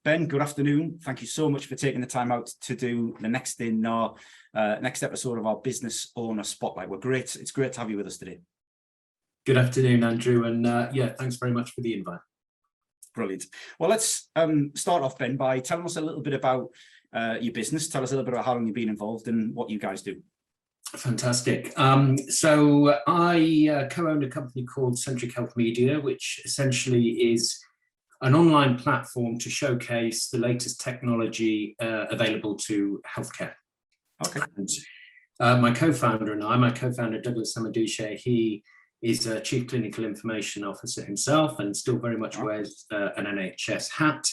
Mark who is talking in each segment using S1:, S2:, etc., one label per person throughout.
S1: Ben, good afternoon. Thank you so much for taking the time out to do the next in our next episode of our Business Owner Spotlight. It's great to have you with us today.
S2: Good afternoon, Andrew, and thanks very much for the invite.
S1: Brilliant. Well, let's start off, Ben, by telling us a little bit about your business. Tell us a little bit about how long you've been involved and what you guys do.
S2: Fantastic. So I co-own a company called Centric Media, which essentially is an online platform to showcase the latest technology available to healthcare.
S1: Okay.
S2: And my co-founder Douglas Amadouche, he is a Chief Clinical Information Officer himself and still very much wears an NHS hat.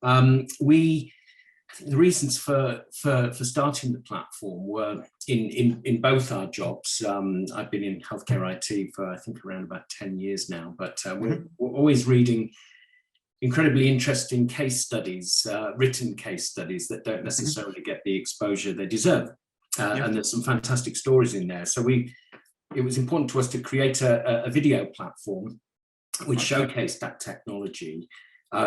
S2: The reasons for starting the platform were in both our jobs. I've been in healthcare IT for I think around about 10 years now, but we're always reading incredibly interesting case studies, written case studies that don't necessarily get the exposure they deserve. And there's some fantastic stories in there. So it was important to us to create a video platform which showcased that technology,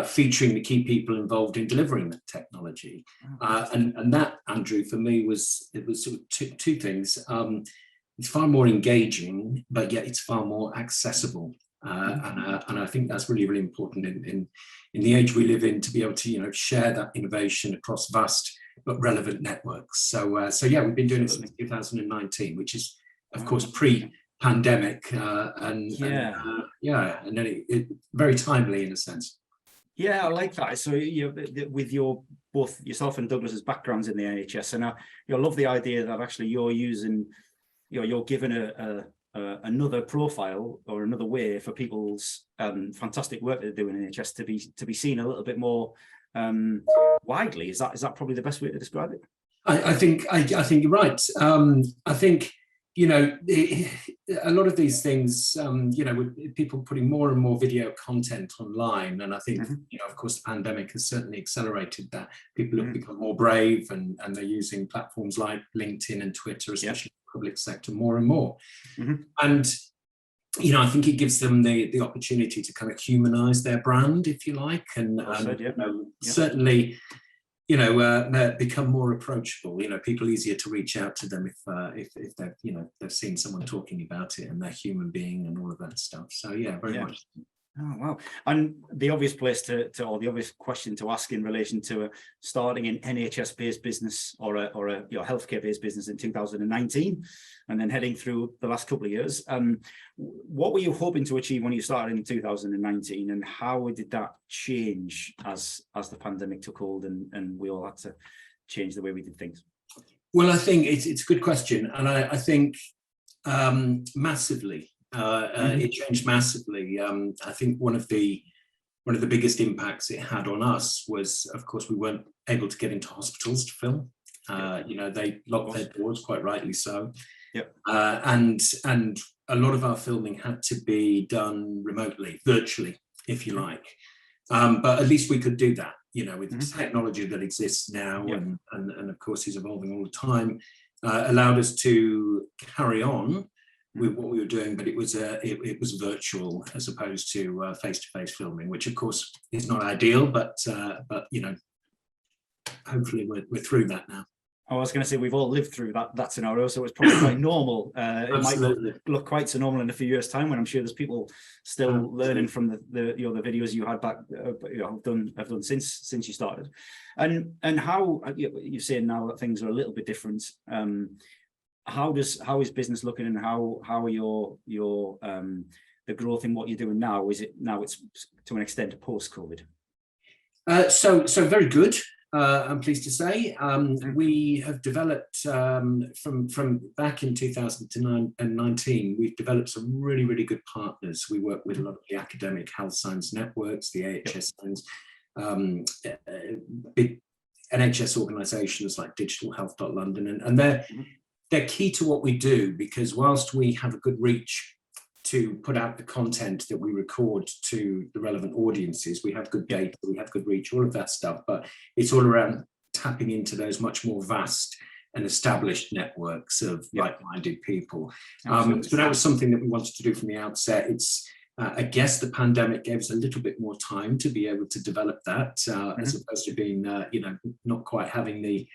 S2: featuring the key people involved in delivering that technology. And that, Andrew, for me it was sort of two things. It's far more engaging, but yet it's far more accessible. And I think that's really, really important in the age we live in, to be able to share that innovation across vast but relevant networks. So we've been doing it since 2019, which is of course pre-pandemic, and then it very timely in a sense.
S1: Yeah, I like that. So with both yourself and Douglas's backgrounds in the NHS, and I love the idea that actually you're using, you're given another profile or another way for people's fantastic work that they do in NHS to be seen a little bit more widely. Is that probably the best way to describe it?
S2: I think you're right. I think a lot of these things, with people putting more and more video content online, and I think of course the pandemic has certainly accelerated that. People have become more brave, and they're using platforms like LinkedIn and Twitter, especially the public sector, more and more. And I think it gives them the opportunity to kind of humanize their brand, if you like, and certainly become more approachable. People easier to reach out to them if they've seen someone talking about it and they're human being and all of that stuff. So very much.
S1: Oh wow! And the obvious place or the obvious question to ask in relation to starting an NHS-based business or a healthcare-based business in 2019, and then heading through the last couple of years, what were you hoping to achieve when you started in 2019, and how did that change as the pandemic took hold and we all had to change the way we did things?
S2: Well, I think it's a good question, and I think massively. It changed massively. I think one of the biggest impacts it had on us was, of course, we weren't able to get into hospitals to film. They locked their doors, quite rightly so. And a lot of our filming had to be done remotely, virtually, if you like. But at least we could do that, with the technology that exists now, and of course is evolving all the time, allowed us to carry on with what we were doing, but it was virtual as opposed to face-to-face filming, which of course is not ideal, but hopefully we're through that now.
S1: I was going to say we've all lived through that scenario, so it's probably quite normal. It might look quite so normal in a few years' time, when I'm sure there's people still learning from the videos you had back, have done since you started, and how you're saying now that things are a little bit different. How is business looking, and how are your the growth in what you're doing now? It's to an extent post-COVID?
S2: So very good. I'm pleased to say we have developed from back in 2019. We've developed some really, really good partners. We work with a lot of the academic health science networks, the AHS science, big NHS organisations like Digital Health.London, and they're key to what we do, because whilst we have a good reach to put out the content that we record to the relevant audiences, we have good data, we have good reach, all of that stuff, but it's all around tapping into those much more vast and established networks of like-minded people. So that was something that we wanted to do from the outset. I guess the pandemic gave us a little bit more time to be able to develop that, as opposed to being, not quite having the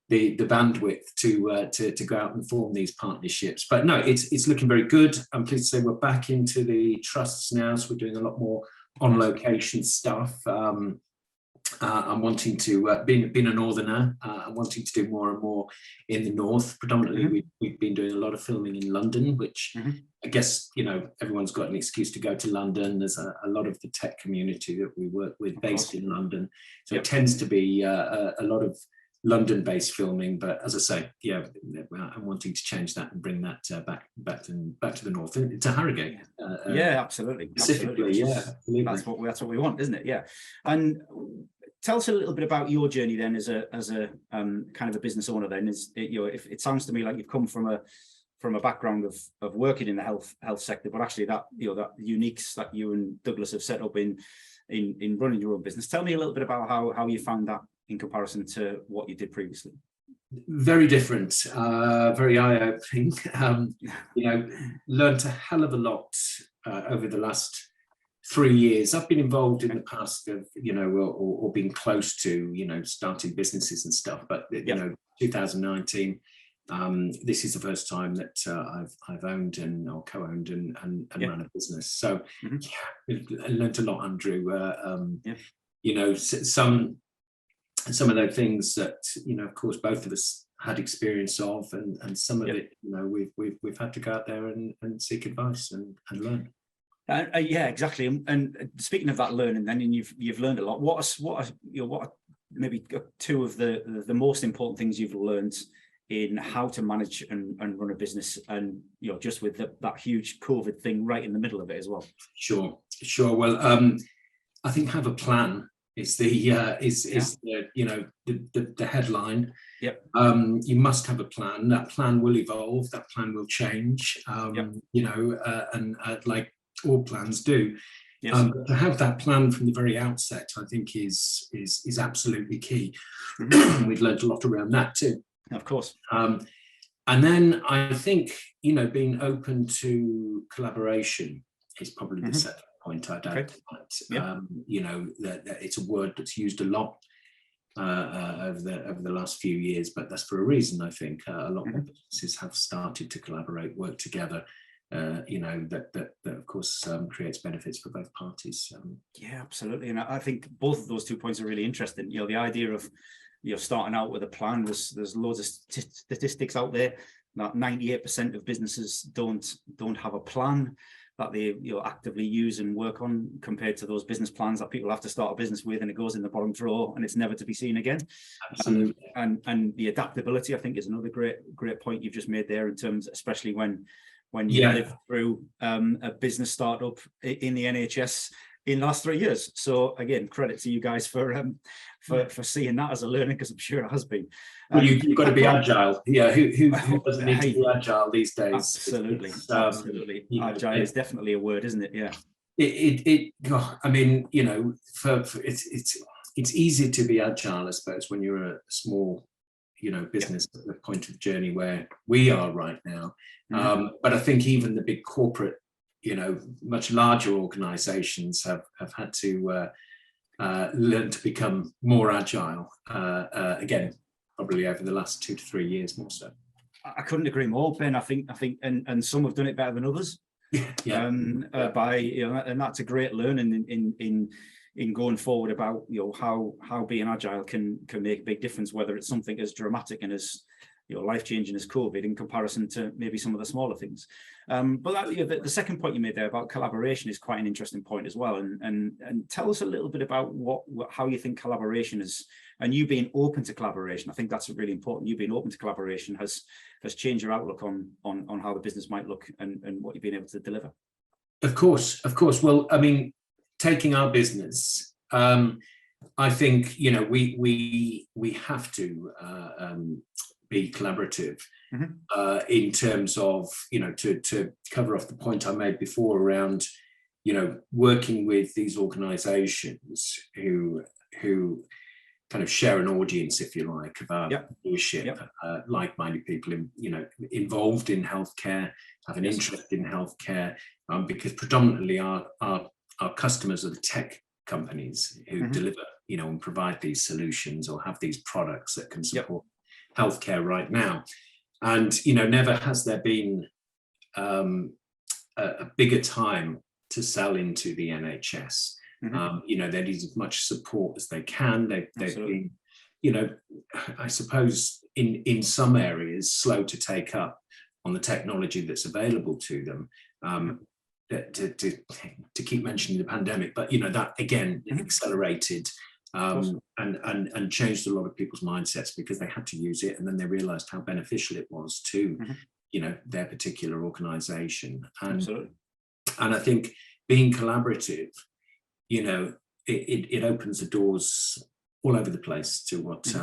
S2: bandwidth to go out and form these partnerships. But no, it's looking very good. I'm pleased to say we're back into the trusts now, so we're doing a lot more on location stuff. I'm wanting to, being a northerner, I'm wanting to do more and more in the north. Predominantly, we've been doing a lot of filming in London, which I guess, everyone's got an excuse to go to London. There's a lot of the tech community that we work with based in London. So it tends to be a lot of London-based filming. But as I say, I'm wanting to change that and bring that back to the north, to Harrogate.
S1: Absolutely.
S2: Specifically, absolutely.
S1: That's what we want, isn't it? Yeah. And tell us a little bit about your journey then as a kind of a business owner. Then if it sounds to me like you've come from a background of working in the health sector, but actually that that uniques that you and Douglas have set up in running your own business. Tell me a little bit about how you found that in comparison to what you did previously.
S2: Very different, very eye-opening. Learned a hell of a lot over the last 3 years. I've been involved in the past of, or been close to, starting businesses and stuff. But 2019, this is the first time that I've owned or co-owned and run a business. So I learned a lot, Andrew. Some of those things that of course both of us had experience of, and some of it we've had to go out there and seek advice and learn.
S1: Exactly. And speaking of that learning, then, and you've learned a lot. What are maybe two of the most important things you've learned in how to manage and run a business, and just with that huge COVID thing right in the middle of it as well? Sure.
S2: Well, I think have a plan is the headline. You must have a plan. That plan will evolve. That plan will change. And like all plans do. But to have that plan from the very outset, I think is absolutely key. We've learned a lot around that too.
S1: Of course.
S2: And then I think, being open to collaboration is probably the second point I'd add to that. That it's a word that's used a lot over the last few years, but that's for a reason. I think a lot more businesses have started to collaborate, work together. That of course creates benefits for both parties.
S1: Absolutely. And I think both of those 2 points are really interesting. The idea of starting out with a plan. There's loads of statistics out there that 98% of businesses don't have a plan that they actively use and work on, compared to those business plans that people have to start a business with, and it goes in the bottom drawer and it's never to be seen again.
S2: Absolutely.
S1: And the adaptability, I think, is another great point you've just made there, in terms, especially when you live through a business startup in the NHS in the last 3 years. So again, credit to you guys for seeing that as a learning, because I'm sure it has been.
S2: Well, you've got to be agile. Who doesn't need to be agile these days?
S1: Absolutely. Absolutely. Agile is definitely a word, isn't it? Yeah.
S2: It's easy to be agile, I suppose, when you're a small business at the point of journey where we are right now. But I think even the big corporate, much larger organizations have had to learn to become more agile, again, probably over the last 2 to 3 years more so.
S1: I couldn't agree more, Ben. I think and some have done it better than others. And that's a great learning in going forward about how being agile can make a big difference, whether it's something as dramatic and as life-changing as COVID, in comparison to maybe some of the smaller things. But the second point you made there about collaboration is quite an interesting point as well. And tell us a little bit about how you think collaboration is, and you being open to collaboration. I think that's really important. You being open to collaboration has changed your outlook on how the business might look and what you've been able to deliver.
S2: Of course. Well, I mean, taking our business, I think we have to be collaborative in terms of to cover off the point I made before around working with these organizations who kind of share an audience, if you like, about leadership,
S1: Yep.
S2: like-minded people, involved in healthcare, have an interest in healthcare, because predominantly our customers are the tech companies who deliver, and provide these solutions or have these products that can support healthcare right now. And, never has there been a bigger time to sell into the NHS. They need as much support as they can. They've been, I suppose in some areas slow to take up on the technology that's available to them. To keep mentioning the pandemic, but that again accelerated and changed a lot of people's mindsets because they had to use it, and then they realised how beneficial it was to their particular organisation. And I think being collaborative, it opens the doors all over the place to what to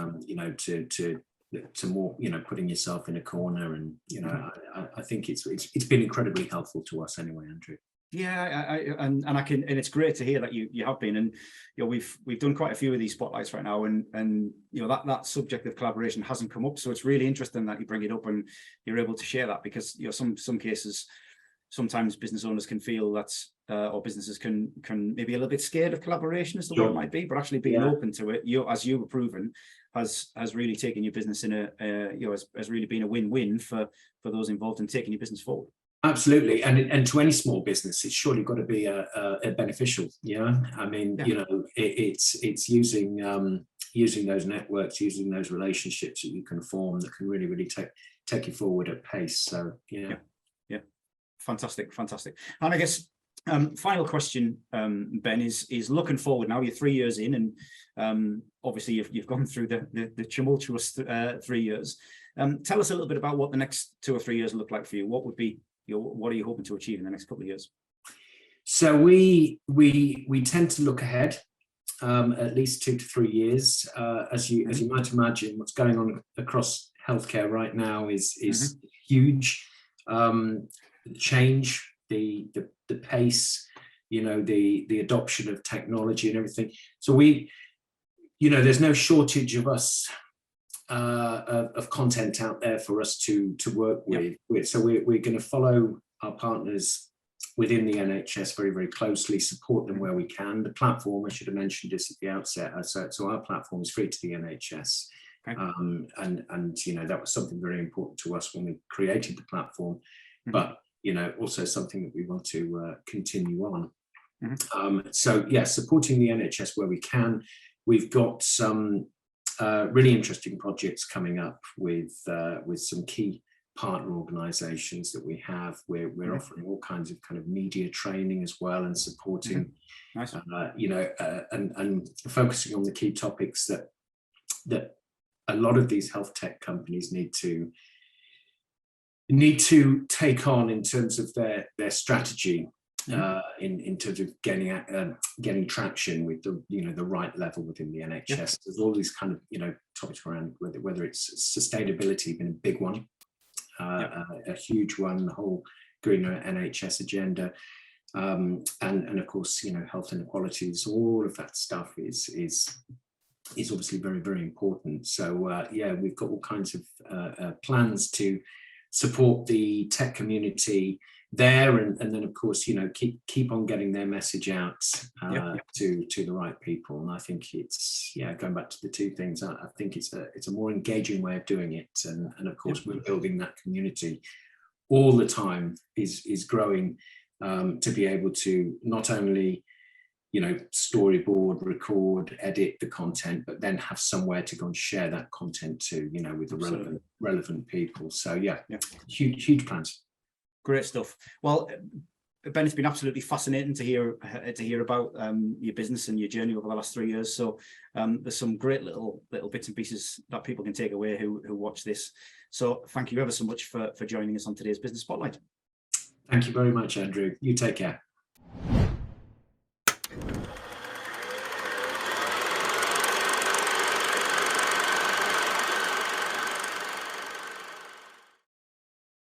S2: more putting yourself in a corner, and I think it's been incredibly helpful to us anyway, Andrew.
S1: Yeah, and I can, and it's great to hear that you have been, and we've done quite a few of these spotlights right now, and that subject of collaboration hasn't come up, so it's really interesting that you bring it up and you're able to share that, because some cases sometimes business owners can feel that or businesses can maybe a little bit scared of collaboration, as the word might be, but actually being open to it, as you were proven, has really taken your business in has really been a win-win for those involved in taking your business forward.
S2: Absolutely, and to any small business, it's surely got to be a beneficial. I mean, it's using those networks, using those relationships that you can form that can really take you forward at pace. So yeah.
S1: Fantastic. And I guess final question, Ben, is looking forward now. You're 3 years in, and obviously you've gone through the tumultuous 3 years. Tell us a little bit about what the next 2 or 3 years look like for you. What are you hoping to achieve in the next couple of years?
S2: So we tend to look ahead at least 2 to 3 years. As you might imagine, what's going on across healthcare right now is huge. Change, the pace, the adoption of technology and everything. So there's no shortage of us of content out there for us to work with. So we're going to follow our partners within the NHS very, very closely, support them where we can. The platform, I should have mentioned this at the outset, so our platform is free to the NHS. Okay. And that was something very important to us when we created the platform, but also something that we want to continue on. So supporting the NHS where we can. We've got some really interesting projects coming up with some key partner organisations that we have. We're offering all kinds of kind of media training as well, and supporting, nice. And focusing on the key topics that a lot of these health tech companies need to take on in terms of their strategy, in terms of getting traction with the right level within the NHS. There's all these kind of topics around whether it's sustainability, been a big one, a huge one, the whole greener NHS agenda, and of course health inequalities. All of that stuff is obviously very, very important. So we've got all kinds of plans to support the tech community there, and then of course keep on getting their message out to the right people. And I think it's going back to the two things, I think it's a more engaging way of doing it, and of course we're building that community all the time, is growing, to be able to not only storyboard, record, edit the content, but then have somewhere to go and share that content to, with the relevant people. So huge plans.
S1: Great stuff. Well, Ben, it's been absolutely fascinating to hear about your business and your journey over the last 3 years. So there's some great little bits and pieces that people can take away who watch this. So thank you ever so much for joining us on today's Business Spotlight.
S2: Thank you very much, Andrew. You take care.